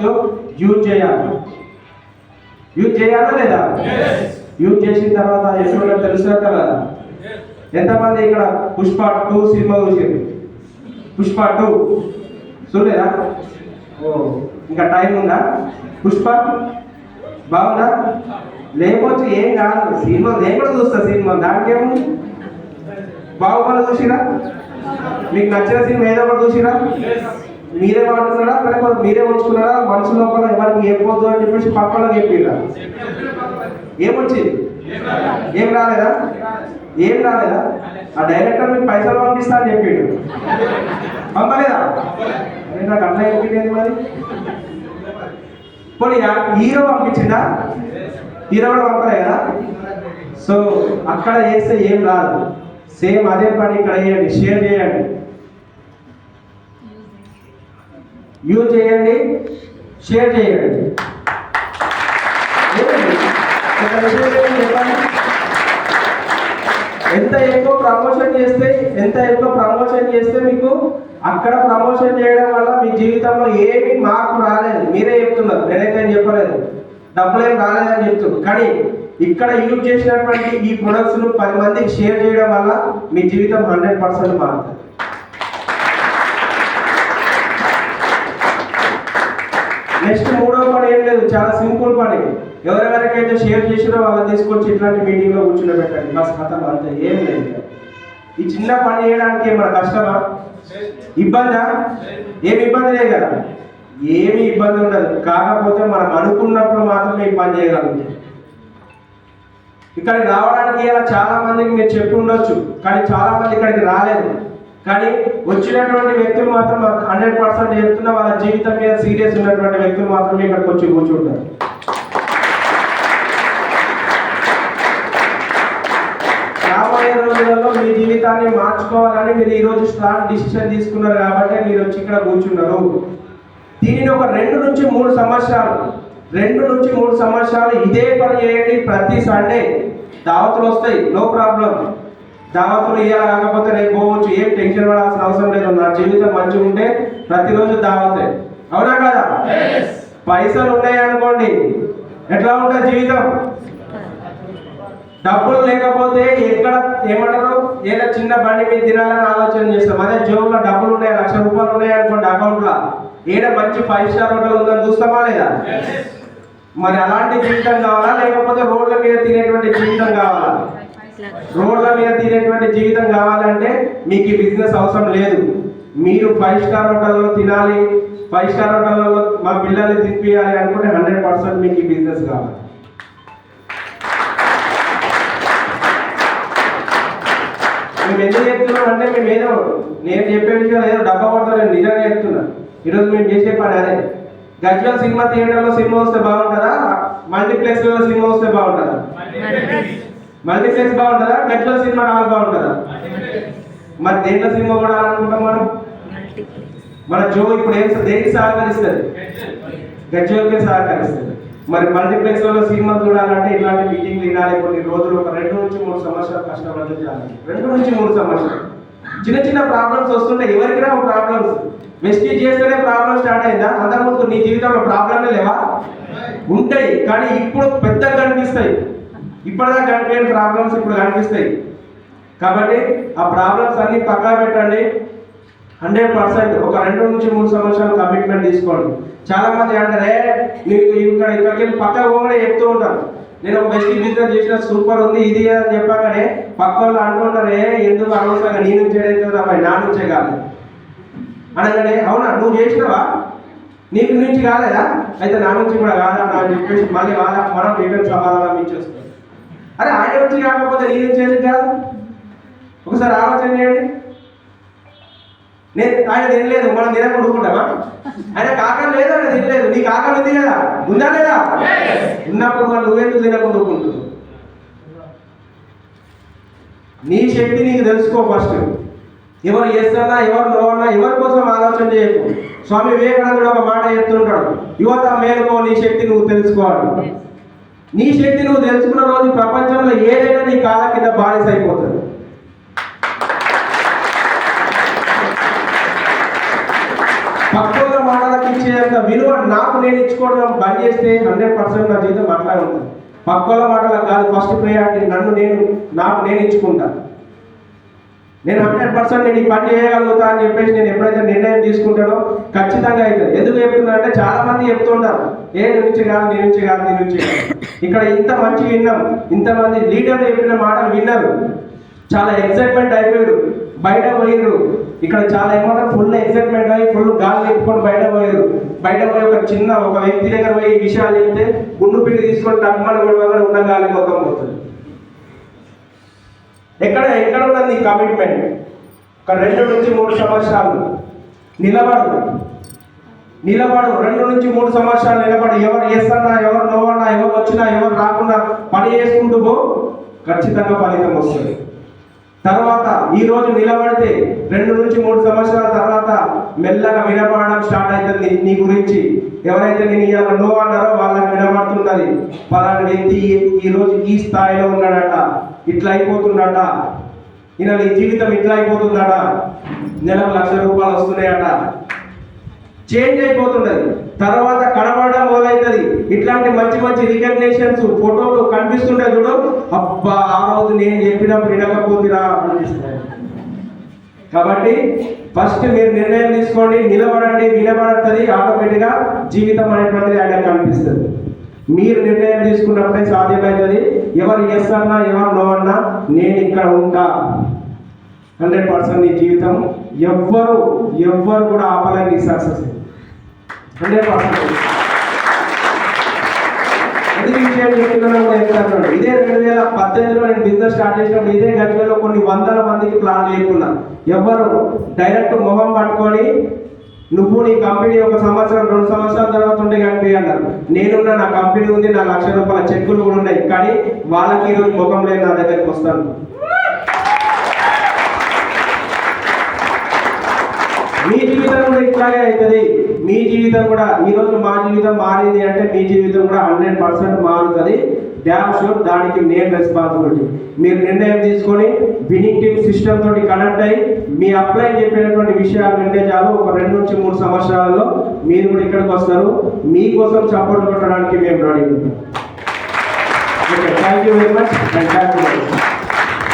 First use చేయాలి. Use చేయాలా లేదా? యూజ్ చేసిన తర్వాత ఎటువంటి తెలుసుకుంటా కదా. ఎంతమంది ఇక్కడ పుష్ప 2 సినిమా చూసారు? పుష్ప 2 చూడలేదా? ఓ ఇంకా టైం ఉందా? పుష్ప బాగుందా? లేకపోతే ఏం కాదు, సినిమా నేను కూడా చూస్తా. సినిమా దానికి ఏముంది? బాహుబలి చూసిరా? మీకు నచ్చిన సినిమా ఏదో ఒకటి చూసిరా? మీరే వాడుతున్నారా లేకపోతే మీరే ఉంచుకున్నారా? మనసు లోపల ఎవరికి ఏం పోద్దు అని చెప్పేసి పక్కన చెప్పిరా? ఏమొచ్చింది? ఏం రాలేదా? ఏం రాలేదా? ఆ డైరెక్టర్ మీకు పైసలు పంపిస్తా అని చెప్పిండు, పంపలేదా? నాకు అట్లా చెప్పింది మరి. పోనీ హీరో పంపించిందా? హీరో కూడా పంపలే కదా. సో అక్కడ చేస్తే ఏం రాదు. సేమ్ అదే పని ఇక్కడ చేయండి. షేర్ చేయండి, యూజ్ చేయండి, షేర్ చేయండి. ఎంత ఎక్కువ ప్రమోషన్ చేస్తే మీకు అక్కడ ప్రమోషన్ చేయడం వల్ల మీ జీవితంలో ఏమి మార్పు రాలేదు. మీరే చెప్తున్నారు, నేనైతే చెప్పలేదు, డబ్బులేం రాలేదని చెప్తున్నారు. కానీ ఇక్కడ యూజ్ చేసినటువంటి ఈ ప్రొడక్ట్స్ ను 10 మందికి షేర్ చేయడం వల్ల మీ జీవితం 100% మారుతుంది. నెక్స్ట్ మూడవ పని ఏం లేదు, చాలా సింపుల్ పని. ఎవరెవరికైతే షేర్ చేసిరో వాళ్ళని తీసుకొచ్చి ఇట్లాంటి మీటింగ్ లో కూర్చుండబెట్టండి. బస్ కథ అంతే, ఏం లేదు. ఈ చిన్న పని చేయడానికి ఏమైనా కష్టమా? ఇబ్బందా? ఏమి ఇబ్బంది లేదు కదా, ఏమి ఇబ్బంది ఉండదు. కాకపోతే మనం అనుకున్నప్పుడు మాత్రమే ఈ పని చేయగలుగుతాం. ఇక్కడికి రావడానికి ఇలా చాలా మందికి మీరు చెప్పి ఉండొచ్చు, కానీ చాలా మంది ఇక్కడికి రాలేదు. కానీ వచ్చినటువంటి వ్యక్తులు మాత్రం 100% చెప్తున్న వాళ్ళ జీవితం మీద సీరియస్ ఉన్నటువంటి వ్యక్తులు మాత్రమే ఇక్కడికి వచ్చి కూర్చుంటారు. రాబోయే రోజులలో మీ జీవితాన్ని మార్చుకోవాలని మీరు ఈరోజు స్ట్రాంగ్ డిసిషన్ తీసుకున్నారు కాబట్టి మీరు వచ్చి ఇక్కడ కూర్చున్నారు. దీనిని ఒక 2 నుంచి 3 సంవత్సరాలు ఇదే పని చేయండి. ప్రతి సండే దావతులు వస్తాయి, నో ప్రాబ్లం. దావతులు ఇవ్వాలి, కాకపోతే రేపు పోవచ్చు, ఏం టెన్షన్ పడాల్సిన అవసరం లేదు. నా జీవితం మంచిగా ఉంటే ప్రతిరోజు దావతే, అవునా కదా? పైసలు ఉన్నాయి అనుకోండి, ఎట్లా ఉంటుంది జీవితం? డబ్బులు లేకపోతే ఎక్కడ ఏమంటారు, ఏదో చిన్న బండి మీద తినాలని ఆలోచన చేస్తాం. అదే జోబులో డబ్బులు ఉన్నాయి, 1,00,000 రూపాయలు ఉన్నాయి అనుకోండి అకౌంట్లో, ఏడ మంచి 5 స్టార్ హోటల్ ఉందని చూస్తామా లేదా? మరి అలాంటి జీవితం కావాలా, లేకపోతే రోడ్ల మీద తినేటువంటి జీవితం కావాలా? రోడ్ల మీద తినేటువంటి జీవితం కావాలంటే మీకు ఈ బిజినెస్ అవసరం లేదు. మీరు 5 స్టార్ హోటల్లో తినాలి, 5 స్టార్ హోటల్లో మా పిల్లల్ని తినిపించాలి అనుకుంటే 100% మీకు ఈ బిజినెస్ కావాలి. మేము ఎందుకు చెప్తున్నాం అంటే, మేము ఏదో నేను చెప్పే విషయం ఏదో డబ్బా కొడతాను, నిజంగా చెప్తున్నా. ఈరోజు మేము చేసే పని అదే. గజ్వేల్ సినిమా థియేటర్లో సినిమా వస్తే బాగుంటుందా, మల్టీప్లెక్స్లో సినిమా వస్తే బాగుంటుందా? మల్టీప్లెక్స్ బాగుంటుందా, గజ్వేల్ సినిమా హాల్ బాగుంటుందా? మరి దేంట్లో సినిమా కూడా అనుకుంటాం మనం? మన జో ఇప్పుడు దేనికి సహకరిస్తుంది? గజ్వేల్కే సహకరిస్తుంది. మరి మల్టీప్లెక్స్లలో సినిమా చూడాలంటే ఇలాంటి మీటింగ్లు వినాలి. కొన్ని రోజులు, ఒక 2 నుంచి 3 సంవత్సరాలు కష్టపడితే చేయాలి. 2 నుంచి 3 సంవత్సరాలు చిన్న ప్రాబ్లమ్స్ వస్తుంటాయి. ఎవరికి రావు ప్రాబ్లమ్స్? వెస్టీజ్ చేస్తేనే ప్రాబ్లం స్టార్ట్ అయిందా? అంతకుముందు నీ జీవితంలో ప్రాబ్లమే లేవా? ఉంటాయి, కానీ ఇప్పుడు పెద్దగా కనిపిస్తాయి. ఇప్పటిదాకా కనిపించని ప్రాబ్లమ్స్ ఇప్పుడు కనిపిస్తాయి. కాబట్టి ఆ ప్రాబ్లమ్స్ అన్ని పక్కా పెట్టండి. 100% ఒక 2 నుంచి 3 సంవత్సరాలు కమిట్మెంట్ తీసుకోండి. చాలా మంది అంటారే, నీకు ఇక్కడికి పక్క కూడా చెప్తూ ఉంటారు, నేను ఒక బెస్ట్ బిజినెస్ చేసిన, సూపర్ ఉంది ఇది అని చెప్పగానే పక్క వాళ్ళు అంటుంటారే, ఎందుకు అనవసరంగా నీ నుంచి ఏదైతే అబ్బాయి నా నుంచే కాదు అనగానే, అవునా నువ్వు చేసినావా, నీకు నుంచి కాలేదా, అయితే నా నుంచి కూడా కాదా అని చెప్పేసి మళ్ళీ మనం రిటర్న్ సమాధానం ఇచ్చేస్తాం. అరే ఆయన నుంచి కాకపోతే నీ నుంచి ఎందుకు కాదు? ఒకసారి ఆలోచన చేయండి. నేను ఆయన తినలేదు, మనం తినకుండా ఊరుకుంటామా? ఆయన కాకలు లేదు, ఆయన తినలేదు, నీకు ఆకలి ఉంది కదా, ఉందా లేదా? ఉన్నప్పుడు మనం నువ్వెందుకు తినకుండా ఊరుకుంటున్నావు? నీ శక్తి నీకు తెలుసుకో. ఫస్ట్ ఎవరు చేస్తున్నా, ఎవరు నోన్నా, ఎవరి కోసం ఆలోచన చేయకు. స్వామి వివేకానందుడు ఒక మాట చెప్తుంటాడు, యువత మేలుకో, నీ శక్తి నువ్వు తెలుసుకోవాలి. నీ శక్తి నువ్వు తెలుసుకున్న రోజు ప్రపంచంలో ఏదైనా నీ కాళ్ళ కింద బానిస అయిపోతుంది. పక్కల మాటలకి ఇచ్చేంత విలువ నాకు నేను ఇచ్చుకోవడం బంద్ చేస్తే 100% నా జీవితం అట్లా ఉంటుంది. పక్కల మాటలకు కాదు, ఫస్ట్ ప్రయారిటీ నాకు నేను ఇచ్చుకుంటాను. నేను 100% నేను ఈ పని చేయగలుగుతా అని చెప్పేసి నేను ఎప్పుడైతే నిర్ణయం తీసుకుంటానో ఖచ్చితంగా అవుతుంది. ఎందుకు చెప్తున్నా అంటే చాలా మంది చెప్తుంటారు, నీ నుంచి కాదు. ఇక్కడ ఇంత మంచి విన్నాం, ఇంతమంది లీడర్లు చెప్పిన మాటలు విన్నారు, చాలా ఎక్సైట్మెంట్ అయిపోయారు, బయట పోయారు. ఇక్కడ చాలా ఏమంటారు, ఫుల్ ఎక్సైట్మెంట్ అయ్యి ఫుల్ గాలి నింపుకొని బయట పోయారు. బయట పోయి ఒక వ్యక్తి దగ్గర పోయి ఈ విషయాలు చెప్తే గుండు పిండి తీసుకొని తక్కువ కూడా ఉన్న గాలి మొత్తం పోతుంది. ఎక్కడ ఉన్నది కమిట్మెంట్? ఒక 2 నుంచి 3 సంవత్సరాలు నిలబడు 2 నుంచి 3 సంవత్సరాలు నిలబడి, ఎవరు చేస్తున్నా, ఎవరు నోవన్నా, ఎవరు వచ్చినా, ఎవరు రాకుండా పని చేసుకుంటూ పో, ఖచ్చితంగా ఫలితం వస్తుంది. తర్వాత ఈ రోజు నిలబడితే 2 నుంచి 3 సంవత్సరాల తర్వాత మెల్లగా వినపడడం స్టార్ట్ అవుతుంది నీ గురించి. ఎవరైతే నేను ఇవాళ నో అన్నారో వాళ్ళకి వినపడుతున్నది, పలానా వ్యక్తి ఈ రోజు ఈ స్థాయిలో ఉన్నాడట, ఇట్లా అయిపోతుందట, ఈయన నీ జీవితం ఇట్లా అయిపోతుందట, నెలకు ₹1,00,000 వస్తున్నాయట, చేంజ్ అయిపోతున్నది. తర్వాత కనబడడం మొదలవుతుంది. ఇట్లాంటి మంచి రికగ్నేషన్స్ ఫోటోలు కనిపిస్తుంటాయి చూడు, అబ్బా ఆ రోజు నేను చెప్పినప్పుడు వినకపోతురా అనిపిస్తాయి. కాబట్టి ఫస్ట్ మీరు నిర్ణయం తీసుకోండి, నిలబడండి, వినబడుతుంది, ఆటోమేటిక్గా జీవితం అనేటువంటిది ఆయన కనిపిస్తుంది. మీరు నిర్ణయం తీసుకున్నప్పుడే సాధ్యమవుతుంది. ఎవరు ఎస్ అన్నా, ఎవరు నో అన్నా, నేను ఇక్కడ ఉంటా, 100% నీ జీవితం ఎవ్వరు కూడా ఆపలేని నీ సక్సెస్ 100%. ఎందుకు విషయం చెప్తున్నాను కూడా చెప్తాను. ఇదే 2018లో నేను బిజినెస్ స్టార్ట్ చేసినప్పుడు ఇదే గట్లలో కొన్ని వందల మందికి ప్లాన్ లేకున్నా, ఎవరు డైరెక్ట్ మొహం పట్టుకొని నువ్వు నీ కంపెనీ 1 సంవత్సరం 2 సంవత్సరాల తర్వాత ఉంటే కనిపి అన్నారు. నేనున్నా, నా కంపెనీ ఉంది, నా ₹1,00,000 చెక్కులు కూడా ఉన్నాయి, కానీ వాళ్ళకి ఈరోజు ముఖం లేదు నా దగ్గరికి వస్తాను. మీ జీవితం కూడా ఇట్లాగే అవుతుంది. మీ జీవితం కూడా ఈరోజు మా జీవితం మారింది అంటే మీ జీవితం కూడా 100% మారుతుంది. డ్యామ్ షూర్, దానికి నేను రెస్పాన్సిబిలిటీ. మీరు నిర్ణయం తీసుకొని వినింగ్ టీమ్ సిస్టమ్ తోటి కనెక్ట్ అయ్యి మీ అప్లై చెప్పినటువంటి విషయాలు వింటే చాలు, ఒక 2 నుంచి 3 సంవత్సరాలలో మీరు కూడా ఇక్కడికి వస్తారు. మీకోసం సపోర్ట్ కొట్టడానికి మేము రెడీ ఉంటాం. Thank you very much.